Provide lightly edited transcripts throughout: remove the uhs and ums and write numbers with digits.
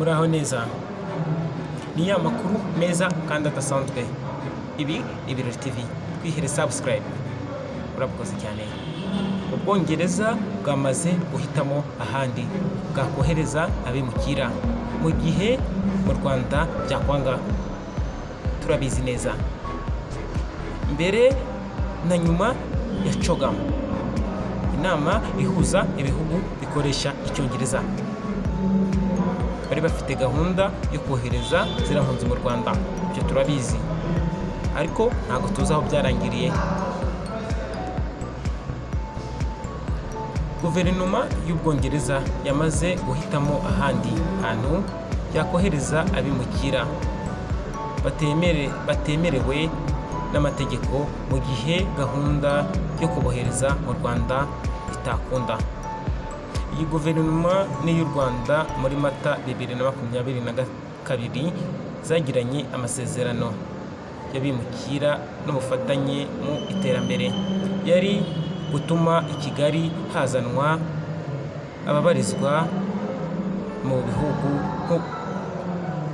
muraho neza. Ni ya makuru meza kandi adasanzwe. Ibi Ibirori TV, twihere subscribe. Urakoze cyane. Ubwongereza bwamaze guhitamo ahandi bwakohereza abimukira mu gihe mu Rwanda byakwanga. Turabizi neza. Mbere na nyuma ya CHOGM, inama ihuza ibihugu bikoresha icyongereza, bari bafite gahunda yo kohereza ziriya mpunzi mu Rwanda. Ibyo turabizi, ariko ntabwo tuzi aho byarangiriye. Guverinoma y'Ubwongereza yamaze guhitamo ahandi hantu yakohereza abimukira batemerewe n'amategeko mu gihe gahunda yo kubohereza mu Rwanda itakunda. Iyi guverinoma n'iy'u Rwanda muri Mata 2022 zagiranye amasezerano y'abimukira n'ubufatanye mu iterambere, yari gutuma i Kigali hazanwa ababarizwa mu bihugu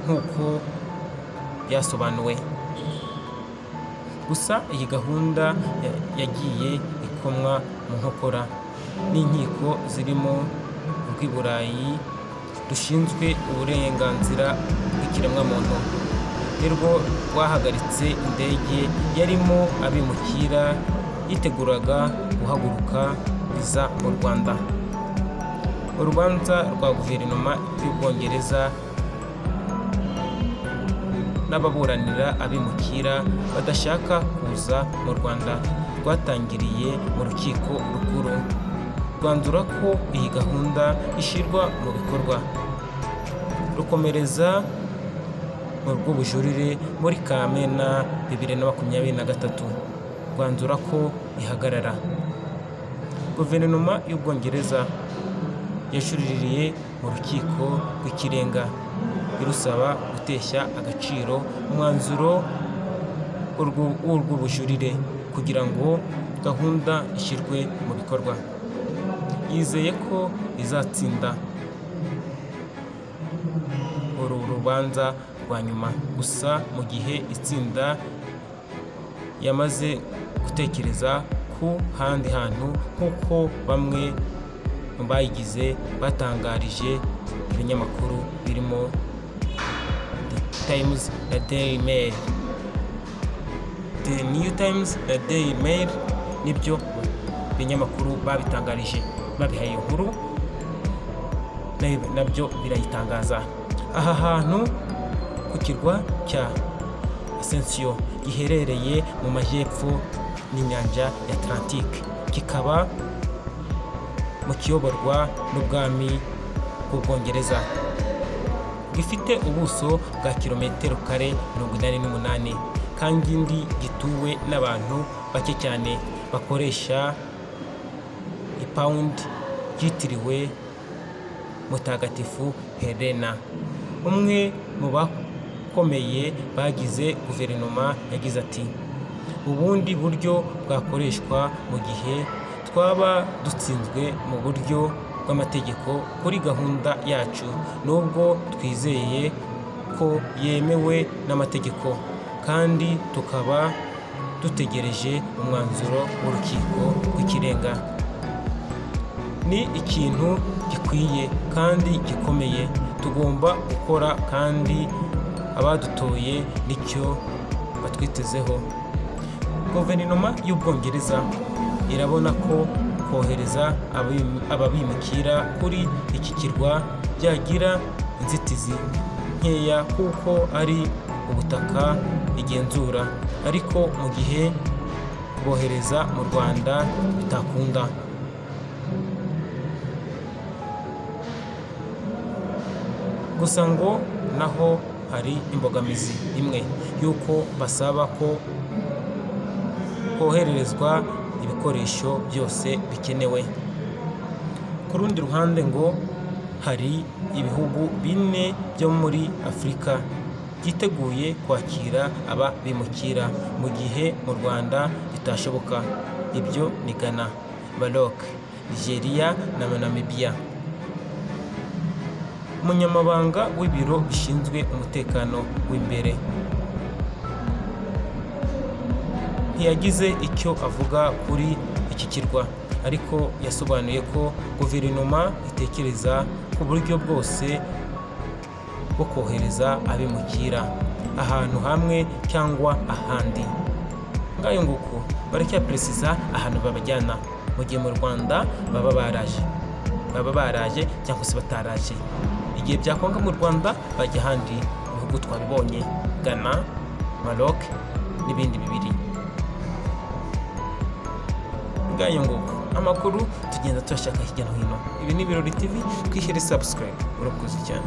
nk'uko byasobanuwe. Gusa iyi gahunda yagiye ikomwa mu nkokora n'inkiko zirimo urw'i Burayi rushinzwe uburenganzira bw'ikiremwamuntu, nirwo rwahagaritse indege yarimo abimukira yiteguraga guhaguruka iza mu Rwanda. Urubanza rwa guverinoma y'Ubwongereza n'ababuranira abimukira badashaka kuza mu Rwanda rwatangiriye mu rukiko rukuru, rwanzura ko iyi gahunda ishyirwa mu bikorwa, rukomereza mu rw'ubujurire muri Kamena 2023, rwanzura ko ihagarara. Guverinoma y'Ubwongereza yajuririye mu rukiko rw'ikirenga irusaba gutesha agaciro umwanzuro w'urw'ubujurire kugira ngo gahunda ishyirwe mu bikorwa. Yizeye ko izatsinda uru rubanza rwa nyuma, gusa mu gihe itsinda yamaze gutekereza ku handi hantu nk'uko bamwe mu bayigize batangarije ibinyamakuru birimo Times na Daily Mail. The New Times na Daily Mail nibyo binyamakuru babitangarije, babihaye inkuru nabyo birayitangaza. Aha hantu ku kirwa cya Ascension giherereye mu majyepfo n'inyanja ya Atlantique, kikaba mu kiyoborwa n'ubwami bw'Ubwongereza, gifite ubuso bwa kilometero kare 88 kandi gituwe n'abantu bake cyane bakoresha ipawundi ryitiriwe Mutagatifu Helena. Umwe mu bakomeye bagize guverinoma yagize ati, ubundi buryo bwakoreshwa mu gihe twaba dutsinzwe mu buryo bw'amategeko kuri gahunda yacu, nubwo twizeye ko yemewe n'amategeko, kandi tukaba dutegereje umwanzuro w'urukiko rw'ikirenga. Ni ikintu gikwiye kandi gikomeye tugomba gukora, kandi abadutoye nicyo batwitezeho. Guverinoma y'Ubwongereza irabona ko kohereza ababimukira kuri iki kirwa byagira inzitizi nkeya kuko ari ubutaka igenzura, ariko mu gihe kubohereza mu Rwanda bitakunda. Gusa ngo naho hari imbogamizi imwe y'uko basaba ko kohererezwa ibikoresho byose bikenewe. Ku rundi ruhande ngo hari ibihugu 4 byo muri Afurika byiteguye kwakira aba bimukira mu gihe mu Rwanda bitashoboka. Ibyo ni Ghana, Maroc, Nigeria na Namibia. umunyamabanga w'ibiro bishinzwe umutekano w'imbere ntiyagize icyo avuga kuri iki kirwa, ariko yasobanuye ko guverinoma itekereza ku buryo bwose bwo kohereza abimukira ahantu hamwe cyangwa ahandi. Ngayo nguko baracyaperesiza ahantu babajyana mu gihe mu Rwanda baba baraje cyangwa se bataraje. Igihe byakwanga mu Rwanda bajya ahandi bihugu twabibonye, Ghana, Maroc n'ibindi bibiri. Ngayo nguko amakuru tugenda tuyashaka hirya no hino. Ibi ni Birori TV, twishyure subscribe. Urakoze cyane.